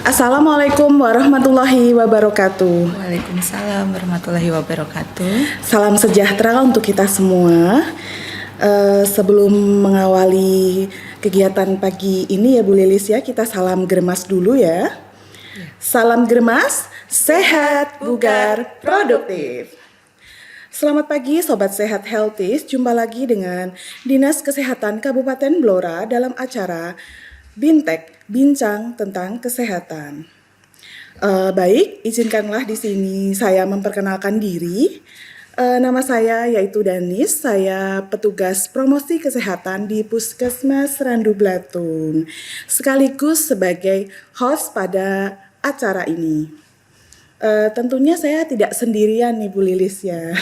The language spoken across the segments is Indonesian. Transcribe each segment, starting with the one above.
Assalamualaikum warahmatullahi wabarakatuh. Waalaikumsalam warahmatullahi wabarakatuh. Salam sejahtera untuk kita semua. Sebelum mengawali kegiatan pagi ini ya Bu Lilis ya, kita salam gremas dulu ya. Salam gremas, sehat, bugar, produktif. Selamat pagi Sobat Sehat Healthies, jumpa lagi dengan Dinas Kesehatan Kabupaten Blora dalam acara Bintek, Bincang tentang Kesehatan. Baik, izinkanlah di sini saya memperkenalkan diri. Nama saya yaitu Danis, saya petugas promosi kesehatan di Puskesmas Randu Blatun, sekaligus sebagai host pada acara ini. Tentunya saya tidak sendirian nih Bu Lilis ya.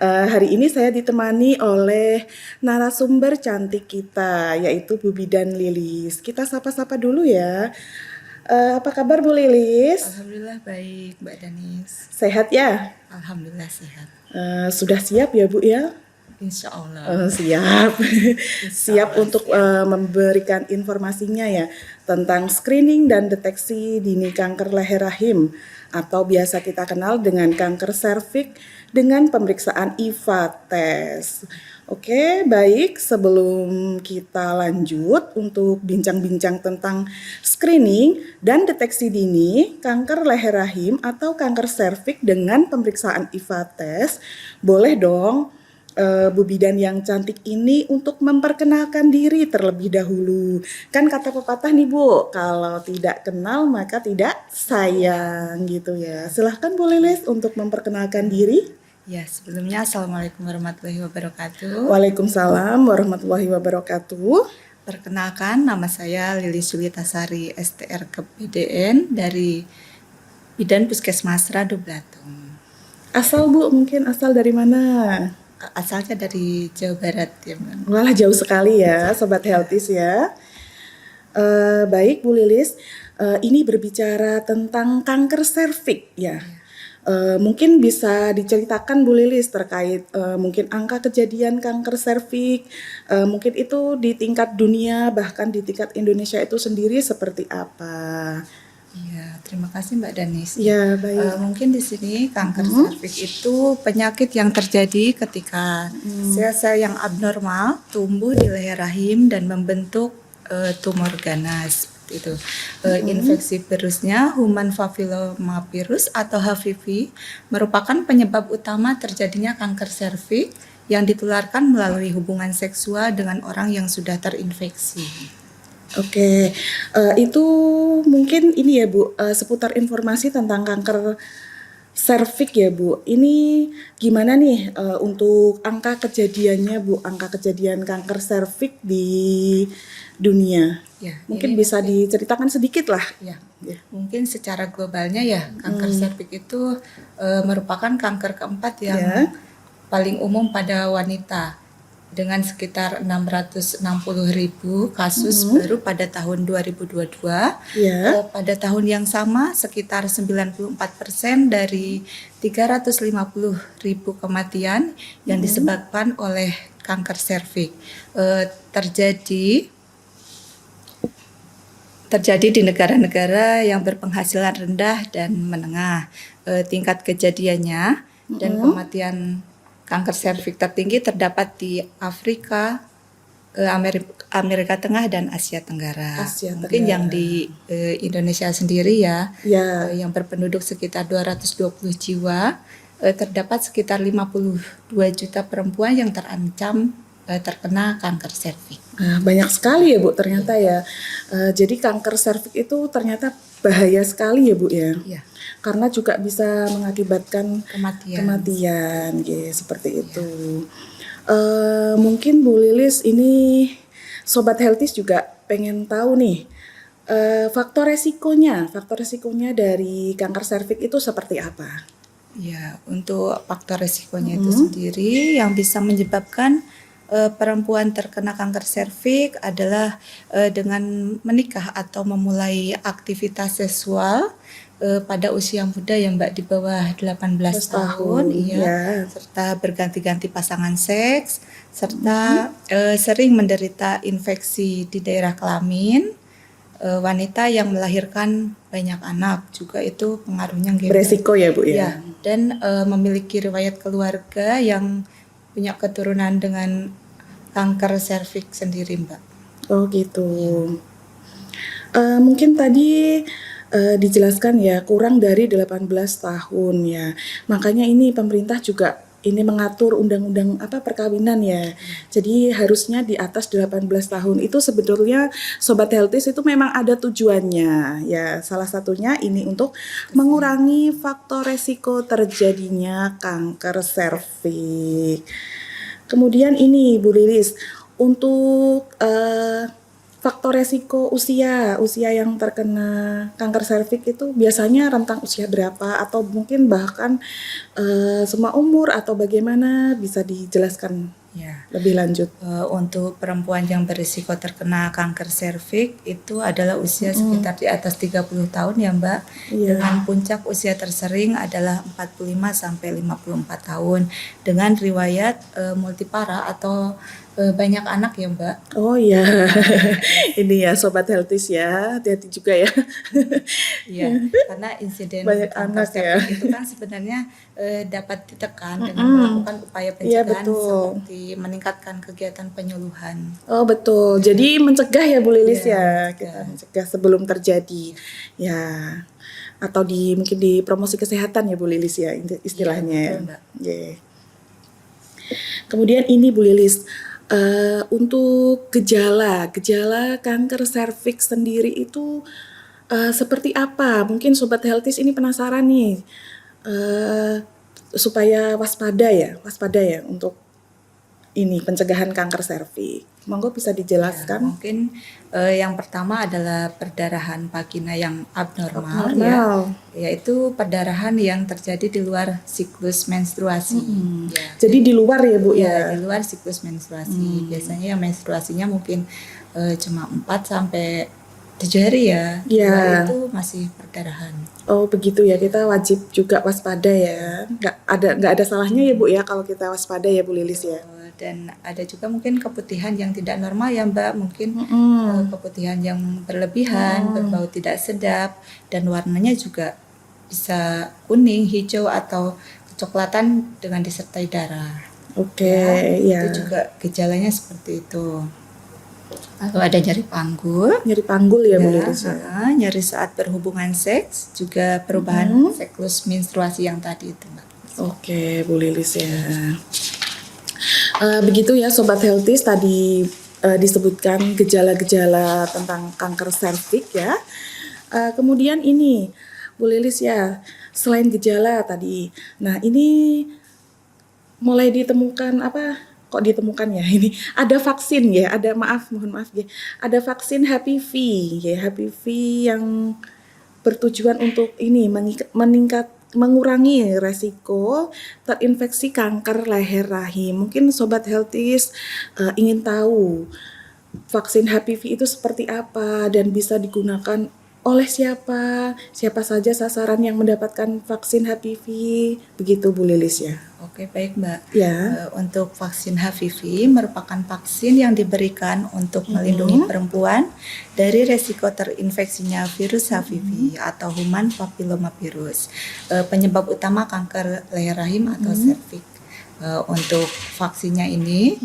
Hari ini saya ditemani oleh narasumber cantik kita, yaitu Bu Bidan Lilis. Kita sapa-sapa dulu ya. Apa kabar Bu Lilis? Alhamdulillah baik Mbak Danis. Sehat ya? Alhamdulillah sehat. Sudah siap ya Bu ya? Insya Allah. Siap. Siap untuk memberikan informasinya ya tentang screening dan deteksi dini kanker leher rahim atau biasa kita kenal dengan kanker serviks dengan pemeriksaan IVA test. Oke, baik, sebelum kita lanjut untuk bincang-bincang tentang screening dan deteksi dini kanker leher rahim atau kanker serviks dengan pemeriksaan IVA test, boleh dong Bu Bidan yang cantik ini untuk memperkenalkan diri terlebih dahulu. Kan kata pepatah nih Bu, kalau tidak kenal maka tidak sayang gitu ya. Silahkan Bu Lilis untuk memperkenalkan diri. Ya, sebelumnya Assalamualaikum warahmatullahi wabarakatuh. Waalaikumsalam warahmatullahi wabarakatuh. Perkenalkan, nama saya Lilis Sulitasari, STR KPDN dari Bidan Puskesmas Randu Blatun. Asal Bu, mungkin asal dari mana? Asalnya dari Jawa Barat ya Mbak. Walah jauh sekali ya Sobat Healthies ya. Baik Bu Lilis, ini berbicara tentang kanker serviks ya. Mungkin bisa diceritakan Bu Lilis terkait mungkin angka kejadian kanker serviks, mungkin itu di tingkat dunia bahkan di tingkat Indonesia itu sendiri seperti apa? Iya, terima kasih Mbak Danis. Ya, baik. Mungkin di sini kanker serviks itu penyakit yang terjadi ketika sel-sel yang abnormal tumbuh di leher rahim dan membentuk tumor ganas. Itu infeksi virusnya human papillomavirus atau HPV merupakan penyebab utama terjadinya kanker serviks yang ditularkan melalui hubungan seksual dengan orang yang sudah terinfeksi. Oke, itu mungkin ini ya Bu, seputar informasi tentang kanker serviks ya Bu. Ini gimana nih untuk angka kejadiannya Bu, angka kejadian kanker serviks di dunia? Ya, mungkin bisa diceritakan sedikit lah. Ya, mungkin secara globalnya ya kanker serviks itu merupakan kanker keempat yang paling umum pada wanita, dengan sekitar 660.000 kasus baru pada tahun 2022. Pada tahun yang sama sekitar 94% dari 350.000 kematian yang disebabkan oleh kanker serviks terjadi di negara-negara yang berpenghasilan rendah dan menengah. Tingkat kejadiannya dan kematian kanker serviks tertinggi terdapat di Afrika, Amerika Tengah dan Asia Tenggara. Mungkin yang di Indonesia sendiri ya, yang berpenduduk sekitar 220 jiwa, terdapat sekitar 52 juta perempuan yang terancam terkena kanker serviks. Banyak sekali ya Bu ternyata ya. Jadi kanker serviks itu ternyata bahaya sekali ya Bu ya. Karena juga bisa mengakibatkan kematian gitu, seperti itu. Mungkin Bu Lilis ini Sobat Healthies juga pengen tahu nih faktor resikonya dari kanker serviks itu seperti apa? Ya, untuk faktor resikonya itu sendiri yang bisa menyebabkan perempuan terkena kanker serviks adalah dengan menikah atau memulai aktivitas seksual pada usia muda ya Mbak, di bawah 18 tahun, serta berganti-ganti pasangan seks, serta sering menderita infeksi di daerah kelamin, wanita yang melahirkan banyak anak juga itu pengaruhnya nggih, Mbak. Beresiko ya Bu ya? Ya, dan memiliki riwayat keluarga yang punya keturunan dengan kanker serviks sendiri, Mbak. Oh gitu. Mungkin tadi dijelaskan ya kurang dari 18 tahun ya. Makanya ini pemerintah juga ini mengatur undang-undang perkawinan ya. Jadi harusnya di atas 18 tahun. Itu sebetulnya Sobat Healthies itu memang ada tujuannya ya. Salah satunya ini untuk mengurangi faktor resiko terjadinya kanker serviks. Kemudian ini Bu Lilis, untuk faktor resiko usia yang terkena kanker serviks itu biasanya rentang usia berapa atau mungkin bahkan semua umur atau bagaimana, bisa dijelaskan Ya. lebih lanjut? Untuk perempuan yang berisiko terkena kanker serviks itu adalah usia sekitar di atas 30 tahun ya, Mbak. Iya. Dengan puncak usia tersering adalah 45 sampai 54 tahun dengan riwayat multipara atau banyak anak ya, Mbak. Oh iya, ini ya Sobat Healthies ya, hati-hati juga ya. Iya, karena insiden Banyak kanker anak ya. serviks itu kan sebenarnya dapat ditekan dengan melakukan upaya Iya, pencegahan betul. seperti meningkatkan kegiatan penyuluhan. Oh betul, jadi mencegah ya Bu Lilis Iya, ya, mencegah. kita mencegah sebelum terjadi ya, atau mungkin di promosi kesehatan ya Bu Lilis ya istilahnya. Iya, betul, Mbak. Yeah. Kemudian ini Bu Lilis, untuk gejala kanker serviks sendiri itu seperti apa? Mungkin Sobat Healthies ini penasaran nih, supaya waspada ya untuk ini pencegahan kanker serviks. Monggo bisa dijelaskan. Mungkin yang pertama adalah perdarahan vagina yang abnormal ya, Normal. yaitu perdarahan yang terjadi di luar siklus menstruasi. Ya. Jadi di luar ya Bu Ya, ya. di luar siklus menstruasi. Biasanya yang menstruasinya mungkin cuma 4 sampai 7 hari ya. Di Iya. luar itu masih perdarahan. Oh begitu ya, kita wajib juga waspada ya. Nggak ada salahnya ya Bu ya kalau kita waspada ya Bu Lilis ya. Dan ada juga mungkin keputihan yang tidak normal ya, Mbak. Mungkin keputihan yang berlebihan, berbau tidak sedap, dan warnanya juga bisa kuning, hijau, atau kecoklatan dengan disertai darah. Oke, ya. Itu juga gejalanya seperti itu. Lalu ada nyeri panggul. Nyeri panggul ya Bu Ya, Lilis ya. nyeri saat berhubungan seks, juga perubahan siklus menstruasi yang tadi itu, Mbak. Oke, Bu Lilis ya. Begitu ya Sobat Healthies, tadi disebutkan gejala-gejala tentang kanker serviks ya. Kemudian ini Bu Lilis ya, selain gejala tadi, nah ini mulai ditemukan kok ditemukan ya ini ada vaksin ya, mohon maaf ya, ada vaksin HPV ya, HPV yang bertujuan untuk ini mengurangi resiko terinfeksi kanker leher rahim. Mungkin Sobat Healthies ingin tahu vaksin HPV itu seperti apa dan bisa digunakan oleh siapa saja sasaran yang mendapatkan vaksin HPV, begitu Bu Lilis ya. Oke, baik, Mbak. Ya. Untuk vaksin HPV merupakan vaksin yang diberikan untuk melindungi perempuan dari resiko terinfeksinya virus HPV atau human papillomavirus, penyebab utama kanker leher rahim atau serviks. Untuk vaksinnya ini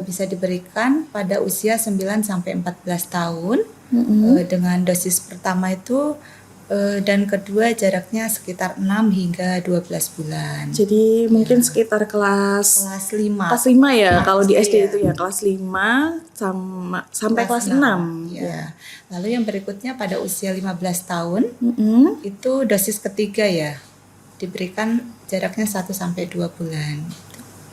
bisa diberikan pada usia 9 sampai 14 tahun dengan dosis pertama itu dan kedua jaraknya sekitar 6 hingga 12 bulan. Jadi mungkin sekitar kelas 5. Kelas 5 ya, kalau di SD Iya. itu ya kelas 5 sampai kelas 6. Ya. Lalu yang berikutnya pada usia 15 tahun itu dosis ketiga ya. Diberikan jaraknya 1 sampai 2 bulan.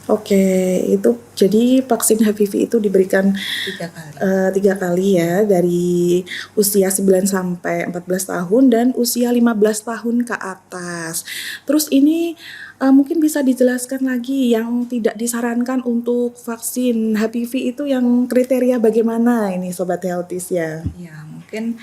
Oke, itu jadi vaksin HPV itu diberikan 3 kali. 3 kali ya, dari usia 9 sampai 14 tahun dan usia 15 tahun ke atas. Terus ini mungkin bisa dijelaskan lagi yang tidak disarankan untuk vaksin HPV itu yang kriteria bagaimana ini Sobat Healthies ya? Ya, mungkin mungkin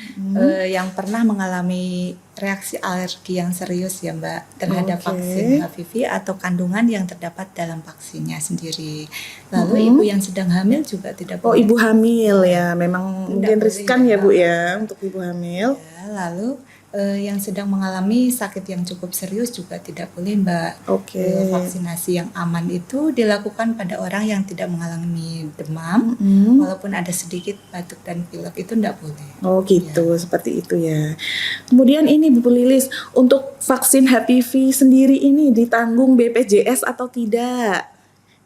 yang pernah mengalami reaksi alergi yang serius ya Mbak terhadap Oke. vaksin HPV atau kandungan yang terdapat dalam vaksinnya sendiri. Lalu ibu yang sedang hamil juga tidak Oh, boleh. ibu hamil ya, memang Tidak mungkin boleh riskan ya. ya Bu ya untuk ibu hamil. Ya, lalu yang sedang mengalami sakit yang cukup serius juga tidak boleh Mbak. Oke. Vaksinasi yang aman itu dilakukan pada orang yang tidak mengalami demam, Mm-mm. walaupun ada sedikit batuk dan pilek itu tidak boleh. Oh gitu, seperti itu ya. Kemudian ini Bu Lilis, untuk vaksin HPV sendiri ini ditanggung BPJS atau tidak?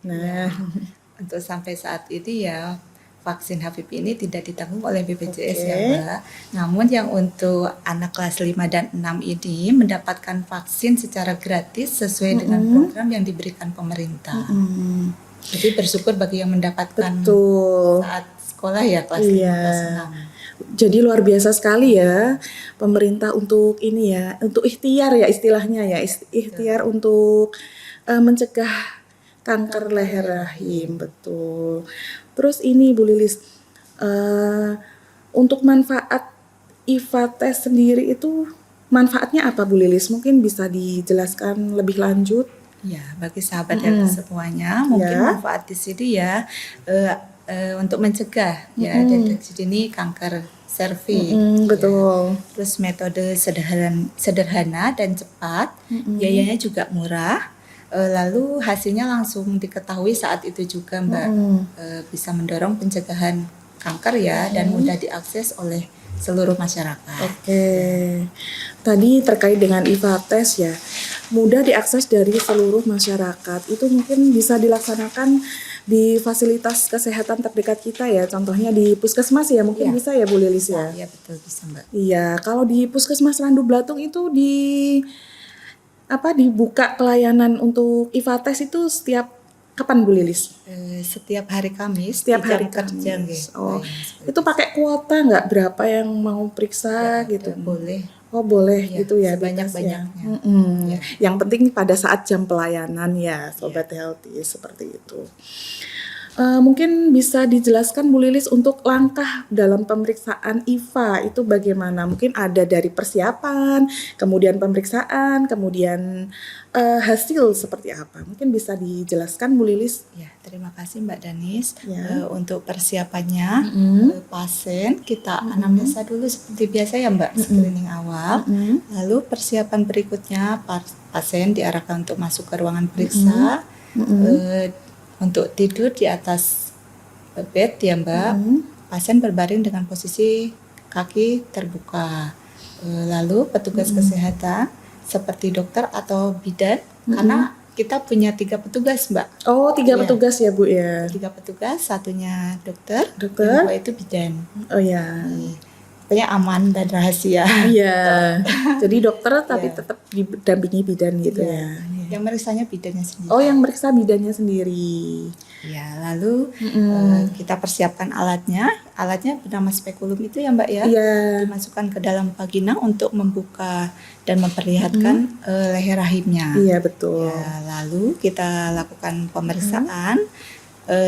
Nah, Untuk sampai saat ini ya vaksin HPV ini tidak ditanggung oleh BPJS Oke. ya Mbak. Namun yang untuk anak kelas 5 dan 6 ini mendapatkan vaksin secara gratis sesuai dengan program yang diberikan pemerintah. Jadi bersyukur bagi yang mendapatkan betul. saat sekolah ya kelas 5 Iya. kelas 6. Jadi luar biasa sekali ya pemerintah untuk ini ya, untuk ikhtiar ya istilahnya ya, ikhtiar untuk mencegah kanker leher rahim, betul. Terus ini Bu Lilis, untuk manfaat IVA test sendiri itu manfaatnya apa Bu Lilis? Mungkin bisa dijelaskan lebih lanjut? Ya, bagi sahabat health semuanya, mungkin Ya. manfaat di sini ya untuk mencegah ya deteksi dini kanker serviks. Betul. Terus metode sederhana dan cepat, biayanya juga murah. Lalu hasilnya langsung diketahui saat itu juga Mbak. Bisa mendorong pencegahan kanker ya dan mudah diakses oleh seluruh masyarakat. Oke. Tadi terkait dengan IVA test ya, mudah diakses dari seluruh masyarakat. Itu mungkin bisa dilaksanakan di fasilitas kesehatan terdekat kita ya. Contohnya di puskesmas ya, mungkin bisa ya Bu Lilis ya. Iya betul bisa Mbak. Iya, kalau di puskesmas Randu Blatung itu dibuka pelayanan untuk IVA test itu setiap kapan Bu Lilis? Setiap hari Kamis, Setiap di jam hari kerja, Kamis. nggih. Oh, Seperti itu pakai kuota nggak? Berapa yang mau periksa gitu? boleh. Oh boleh Ya, gitu ya sebanyak-banyaknya. bebas ya. Yang penting pada saat jam pelayanan ya Sobat Healthy seperti itu. Mungkin bisa dijelaskan Bu Lilis untuk langkah dalam pemeriksaan IVA itu bagaimana? Mungkin ada dari persiapan, kemudian pemeriksaan, kemudian hasil seperti apa? Mungkin bisa dijelaskan Bu Lilis? Ya, terima kasih Mbak Danis. Ya. Untuk persiapannya, pasien kita anamnesa dulu seperti biasa ya Mbak, screening awal. Lalu persiapan berikutnya, pasien diarahkan untuk masuk ke ruangan periksa, untuk tidur di atas bed ya Mbak. Pasien berbaring dengan posisi kaki terbuka. Lalu petugas kesehatan seperti dokter atau bidan, karena kita punya 3 petugas Mbak. Oh 3 Iya. petugas ya Bu ya? 3 petugas, satunya dokter, Dokter? yang 2 itu bidan. Oh ya. Pokoknya aman dan rahasia. Iya. Jadi dokter tapi tetap didampingi bidan gitu ya. Yang meriksanya bidannya sendiri. Oh yang meriksa bidannya sendiri. Ya, lalu kita persiapkan alatnya. Alatnya bernama spekulum itu ya Mbak ya. Iya. Dimasukkan ke dalam vagina untuk membuka dan memperlihatkan leher rahimnya. Iya betul. Ya, lalu kita lakukan pemeriksaan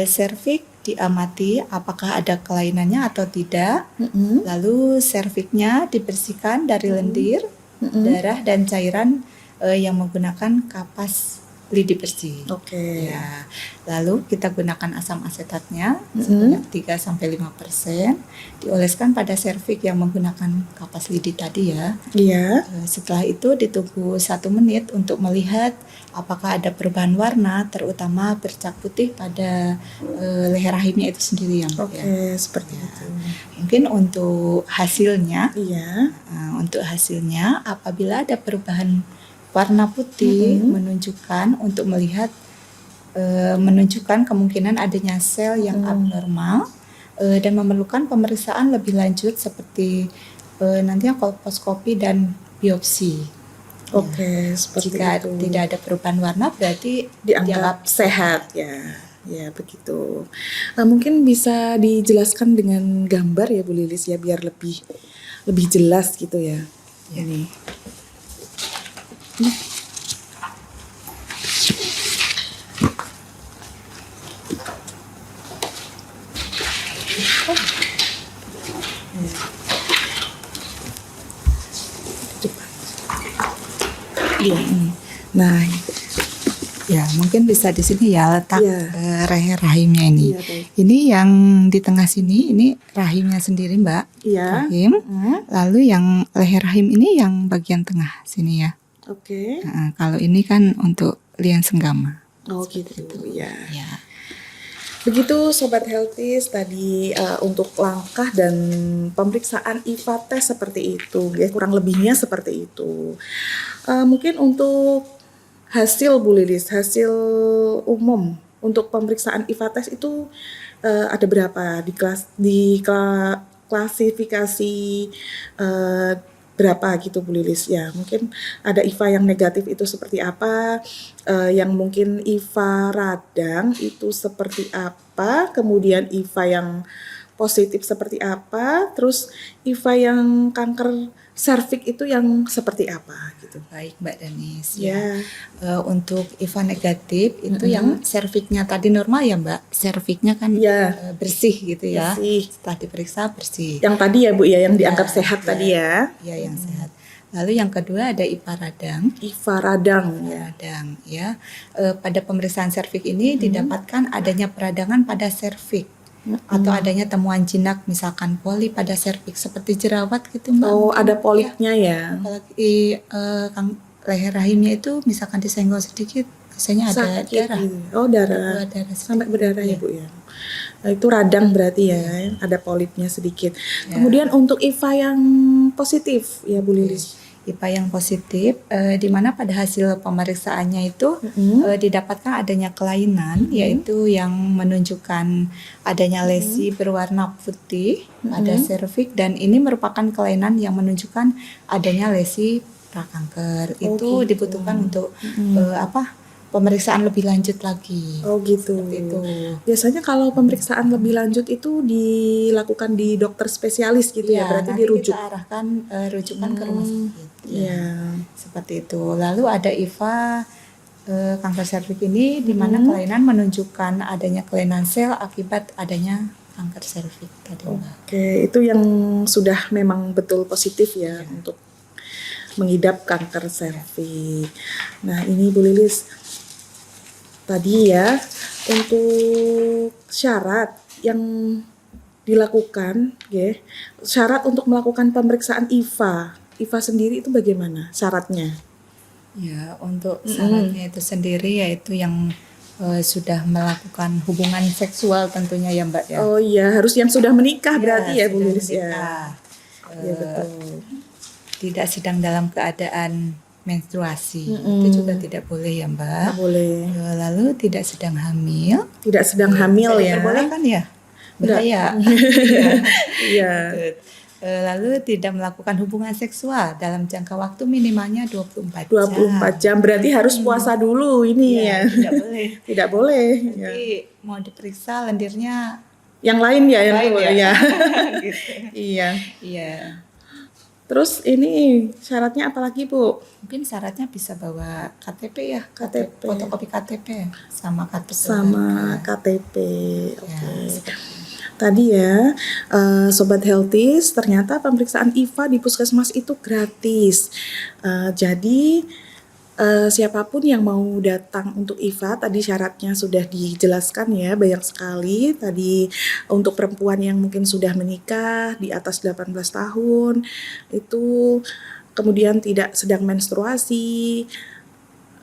serviks, diamati apakah ada kelainannya atau tidak. Lalu serviknya dibersihkan dari lendir, darah dan cairan yang menggunakan kapas lidi bersih. Oke. Ya, lalu kita gunakan asam asetatnya sebanyak 3-5%, dioleskan pada serviks yang menggunakan kapas lidi tadi ya. Iya. Setelah itu ditunggu 1 menit untuk melihat apakah ada perubahan warna, terutama bercak putih pada leher rahimnya itu sendiri ya Mbak. Oke, seperti itu. Mungkin untuk hasilnya, Iya. untuk hasilnya apabila ada perubahan warna putih menunjukkan menunjukkan kemungkinan adanya sel yang abnormal dan memerlukan pemeriksaan lebih lanjut seperti nantinya kolposkopi dan biopsi. Oke, seperti Jika itu. tidak ada perubahan warna berarti Dianggap sehat ya. Ya begitu. Mungkin bisa dijelaskan dengan gambar ya Bu Lilis ya biar lebih jelas gitu ya. Ini. Iya. Nah, Ya, mungkin bisa di sini ya letak Iya. rahimnya ini. Iya, baik. Ini yang di tengah sini, ini rahimnya sendiri, Mbak. Iya. Rahim. Lalu yang leher rahim ini yang bagian tengah sini ya. Oke. Kalau ini kan untuk liang senggama. Oh gitu. Ya. Ya. Begitu Sobat Healthies tadi untuk langkah dan pemeriksaan IVA tes seperti itu, ya kurang lebihnya seperti itu. Mungkin untuk hasil Bu Lilis, hasil umum untuk pemeriksaan IVA tes itu ada berapa klasifikasi eh, berapa gitu Bu Lilis ya, mungkin ada IVA yang negatif itu seperti apa, yang mungkin IVA radang itu seperti apa, kemudian IVA yang positif seperti apa, terus IVA yang kanker serviks itu yang seperti apa gitu. Baik Mbak Danis. Ya. Untuk IVA negatif itu yang serviknya tadi normal ya Mbak. Serviknya kan Ya. bersih gitu ya. Bersih. Setelah diperiksa bersih. Yang tadi ya Bu ya, yang dianggap Ya, sehat tadi ya. Ya yang sehat. Lalu yang kedua ada IVA radang. IVA radang ya. Radang ya. Pada pemeriksaan serviks ini didapatkan adanya peradangan pada serviks. Atau adanya temuan jinak misalkan polip pada serviks seperti jerawat gitu Mbak. Oh, ada polipnya ya. Apalagi leher rahimnya itu misalkan disenggol sedikit biasanya ada Sakit. darah. Oh, darah. Darah Sampai berdarah ya Bu ya. Nah, itu radang berarti ya, ada polipnya sedikit. Kemudian untuk IVA yang positif ya Bu Lilis. IVA yang positif di mana pada hasil pemeriksaannya itu didapatkan adanya kelainan yaitu yang menunjukkan adanya lesi berwarna putih pada serviks dan ini merupakan kelainan yang menunjukkan adanya lesi prakanker. Itu gitu. dibutuhkan untuk pemeriksaan lebih lanjut lagi. Oh gitu. Seperti itu. Biasanya kalau pemeriksaan lebih lanjut itu dilakukan di dokter spesialis gitu ya, berarti nanti dirujuk. kita arahkan rujukan ke rumah sakit. Iya. Seperti itu. Lalu ada IVA kanker serviks ini di mana kelainan menunjukkan adanya kelainan sel akibat adanya kanker serviks tadi Mbak. Oke, itu yang sudah memang betul positif ya untuk mengidap kanker serviks. Nah, ini Bu Lilis tadi ya untuk syarat yang dilakukan, ya, syarat untuk melakukan pemeriksaan IVA sendiri itu bagaimana syaratnya? Ya, untuk syaratnya itu sendiri yaitu yang sudah melakukan hubungan seksual tentunya ya Mbak ya. Oh iya, harus yang sudah menikah berarti ya Bu sudah Lilis ya. menikah. Iya betul. Tidak sedang dalam keadaan menstruasi itu juga tidak boleh ya Mbak. Nggak boleh. Lalu tidak sedang hamil. Tidak sedang hamil ya. Diperbolehkan ya? Bahaya. Iya. Lalu tidak melakukan hubungan seksual dalam jangka waktu minimalnya 24 jam. 24 jam berarti harus puasa dulu ini ya. Tidak boleh. Tidak boleh. Ya. Nanti mau diperiksa lendirnya Yang lain ya, yang lain boleh ya. gitu. Iya. Iya. Terus ini syaratnya apa lagi Bu? Mungkin syaratnya bisa bawa KTP ya, KTP. fotokopi KTP sama kartu Sama keluarga. KTP. Oke. Ya, Tadi ya, Sobat Healthies, ternyata pemeriksaan IVA di puskesmas itu gratis. Jadi siapapun yang mau datang untuk IVA, tadi syaratnya sudah dijelaskan ya, banyak sekali. Tadi untuk perempuan yang mungkin sudah menikah di atas 18 tahun, itu kemudian tidak sedang menstruasi,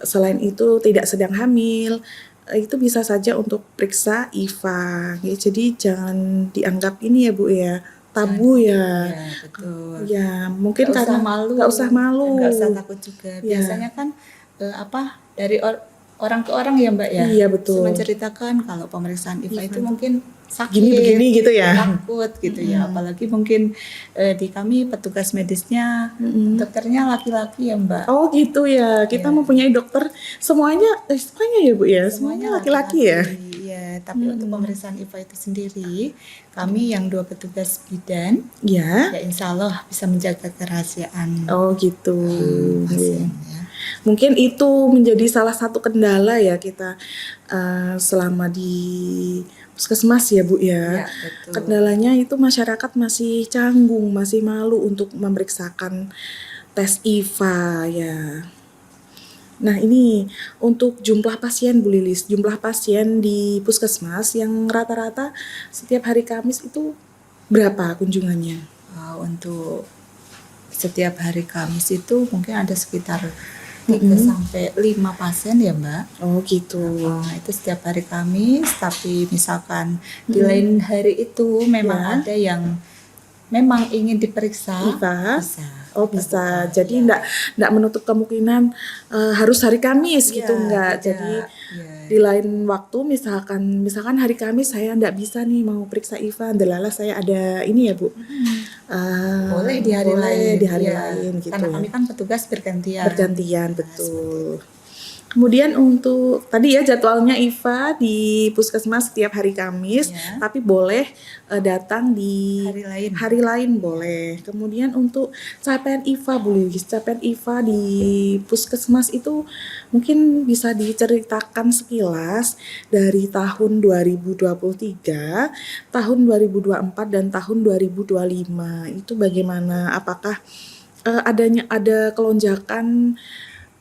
selain itu tidak sedang hamil, itu bisa saja untuk periksa IVA. Ya, jadi jangan dianggap ini ya Bu ya, tabu ya. Ya, betul. Ya, mungkin Nggak karena usah malu. nggak usah malu. Nggak usah takut juga. Ya. Biasanya kan dari orang ke orang ya Mbak ya. Iya, betul. Menceritakan kalau pemeriksaan IVA itu mungkin sakit, Gini begini gitu ya. takut gitu ya. Apalagi mungkin di kami petugas medisnya dokternya laki-laki ya Mbak. Oh gitu ya, kita mempunyai dokter semuanya ya Bu ya, semuanya laki-laki ya. Iya, tapi untuk pemeriksaan IVA itu sendiri, kami yang 2 petugas bidan, Ya. ya insya Allah bisa menjaga kerahasiaan Oh gitu. pasien Iya. ya. Mungkin itu menjadi salah satu kendala ya kita selama di puskesmas ya Bu ya. Ya, betul. Kendalanya itu masyarakat masih canggung, masih malu untuk memeriksakan tes IVA ya. Nah ini untuk jumlah pasien Bu Lilis, jumlah pasien di puskesmas yang rata-rata setiap hari Kamis itu berapa kunjungannya? Untuk setiap hari Kamis itu mungkin ada sekitar 3 sampai 5 pasien ya Mbak. Oh gitu. Itu setiap hari Kamis, tapi misalkan di lain hari itu memang Ya. ada yang memang ingin diperiksa, IVA? bisa. Oh bisa, Kita buka, jadi ya. enggak menutup kemungkinan harus hari Kamis gitu Iya, enggak. tidak. Jadi Iya. di lain waktu misalkan hari Kamis saya enggak bisa nih mau periksa IVA, delala saya ada ini ya Bu. Boleh di hari boleh lain. di hari Iya. lain gitu Karena ya. kami kan petugas bergantian. Bergantian betul. Kemudian untuk tadi ya jadwalnya IVA di puskesmas setiap hari Kamis, Ya. tapi boleh datang di Hari lain. boleh. Kemudian untuk capaian IVA Bu Lilis, capaian IVA di puskesmas itu mungkin bisa diceritakan sekilas dari tahun 2023, tahun 2024 dan tahun 2025. Itu bagaimana? Apakah ada kelonjakan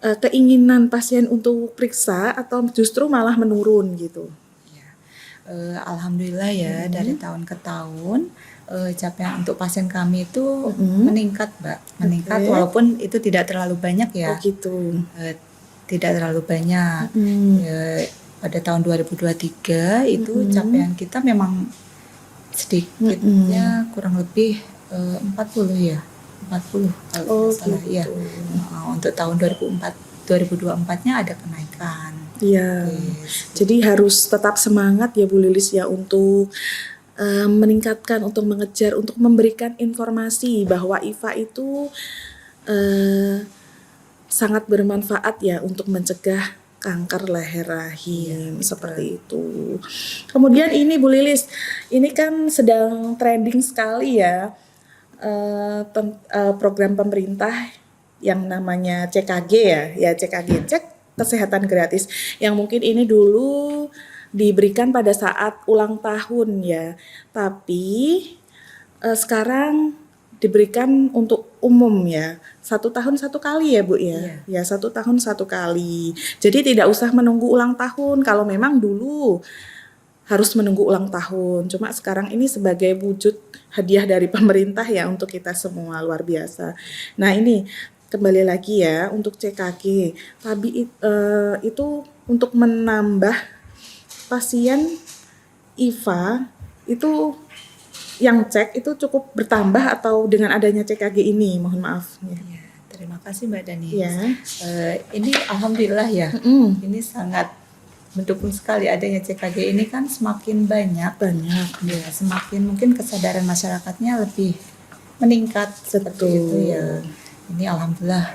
keinginan pasien untuk periksa atau justru malah menurun gitu? Alhamdulillah ya dari tahun ke tahun capaian untuk pasien kami itu meningkat Mbak, meningkat Oke. walaupun itu tidak terlalu banyak ya. Oh gitu. Tidak terlalu banyak. Pada tahun 2023 itu capaian kita memang sedikitnya kurang lebih 40 ya. 40 kalau Oh tidak salah gitu. ya. Untuk tahun 2024-nya ada kenaikan. Iya. Yes. Jadi harus tetap semangat ya Bu Lilis ya untuk meningkatkan, untuk mengejar, untuk memberikan informasi bahwa IVA itu sangat bermanfaat ya untuk mencegah kanker leher rahim seperti itu. Kemudian ini Bu Lilis, ini kan sedang trending sekali ya program pemerintah yang namanya CKG ya CKG, cek kesehatan gratis, yang mungkin ini dulu diberikan pada saat ulang tahun ya, tapi sekarang diberikan untuk umum ya, 1 tahun 1 kali ya Bu ya. Ya 1 tahun 1 kali. Jadi tidak usah menunggu ulang tahun. Kalau memang dulu harus menunggu ulang tahun. Cuma sekarang ini sebagai wujud hadiah dari pemerintah ya untuk kita semua, luar biasa. Nah ini kembali lagi ya untuk CKG. Tapi itu untuk menambah pasien IVA itu yang cek itu cukup bertambah atau dengan adanya CKG ini, mohon maaf. Ya, terima kasih Mbak Dani. Ya. Ini alhamdulillah ya. Ini sangat mendukung sekali adanya CKG ini, kan semakin banyak ya, semakin mungkin kesadaran masyarakatnya lebih meningkat seperti itu ya. Ini alhamdulillah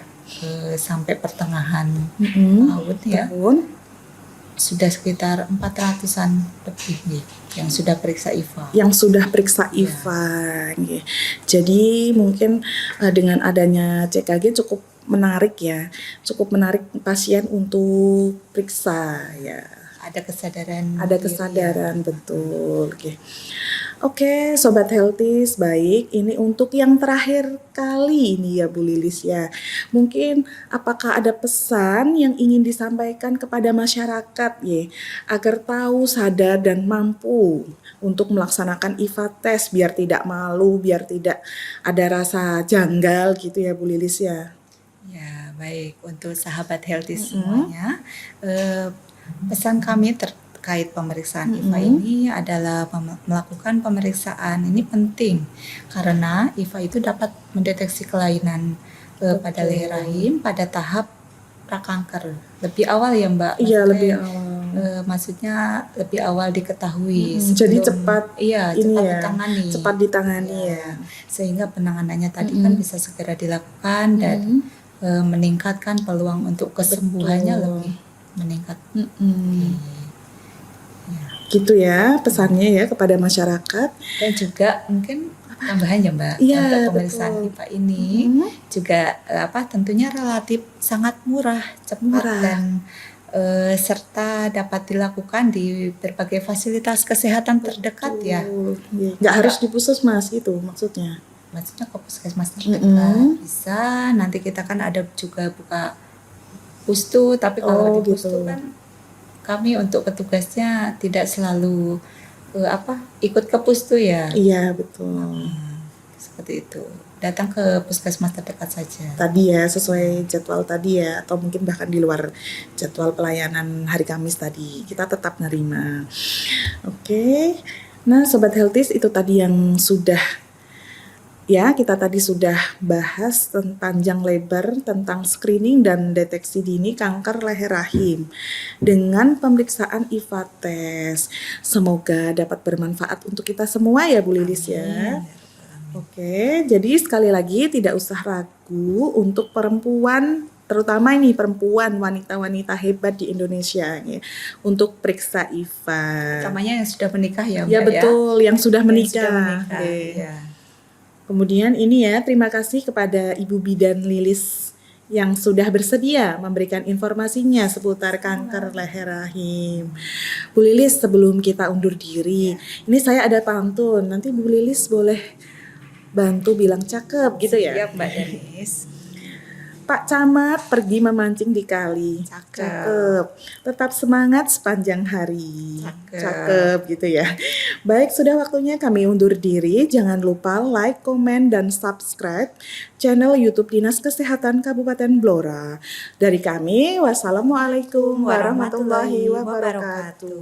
sampai pertengahan tahun ya. Sudah sekitar 400-an lebih nih yang sudah periksa IVA. Ya. Jadi mungkin dengan adanya CKG cukup menarik ya, cukup menarik pasien untuk periksa ya. Ada kesadaran. Ya. Betul. Oke, Sobat Healthies, baik. Ini untuk yang terakhir kali ini ya Bu Lilis ya. Mungkin apakah ada pesan yang ingin disampaikan kepada masyarakat ya, agar tahu, sadar, dan mampu untuk melaksanakan IVA test biar tidak malu, biar tidak ada rasa janggal gitu ya Bu Lilis ya. Ya, baik. Untuk sahabat Healthies semuanya, pesan kami terkait pemeriksaan IVA ini adalah melakukan pemeriksaan ini penting karena IVA itu dapat mendeteksi kelainan pada leher rahim pada tahap prakanker lebih awal ya Mbak. Iya, lebih awal. Maksudnya lebih awal diketahui. Jadi cepat ditangani. Cepat ditangani ya. Sehingga penanganannya tadi kan bisa segera dilakukan dan meningkatkan peluang untuk kesembuhannya lebih meningkat. Gitu ya pesannya ya kepada masyarakat. Dan juga mungkin tambahan ya Mbak, untuk pemeriksaan IVA ini juga tentunya relatif sangat murah, cepat dan serta dapat dilakukan di berbagai fasilitas kesehatan terdekat ya. Nggak harus di puskesmas itu maksudnya. Maksudnya ke puskesmas terdekat bisa. Nanti kita kan ada juga buka pustu, tapi kalau Oh, di pustu gitu. kan kami untuk petugasnya tidak selalu ikut ke pustu ya. Iya, betul. Seperti itu. Datang ke puskesmas terdekat saja. Tadi ya, sesuai jadwal tadi ya, atau mungkin bahkan di luar jadwal pelayanan hari Kamis tadi, kita tetap nerima. Oke. Nah, Sobat Healthies, itu tadi yang sudah ya, kita tadi sudah bahas panjang lebar tentang screening dan deteksi dini kanker leher rahim dengan pemeriksaan IVA test. Semoga dapat bermanfaat untuk kita semua ya Bu Lilis ya. Oke, jadi sekali lagi tidak usah ragu untuk perempuan, terutama ini perempuan, wanita-wanita hebat di Indonesia ya, untuk periksa IVA. Utamanya yang sudah menikah ya, Ya Mbak, betul, yang sudah Yang menikah. sudah menikah. Oke. Ya. Kemudian ini ya, terima kasih kepada Ibu Bidan Lilis yang sudah bersedia memberikan informasinya seputar kanker leher rahim. Bu Lilis, sebelum kita undur diri, ini saya ada pantun. Nanti Bu Lilis boleh bantu bilang cakep gitu ya. Siap, Mbak Denis. Pak Camat pergi memancing di kali. Cakep. Tetap semangat sepanjang hari. Cakep. Cakep gitu ya. Baik, sudah waktunya kami undur diri. Jangan lupa like, komen, dan subscribe channel YouTube Dinas Kesehatan Kabupaten Blora. Dari kami, wassalamualaikum warahmatullahi wabarakatuh.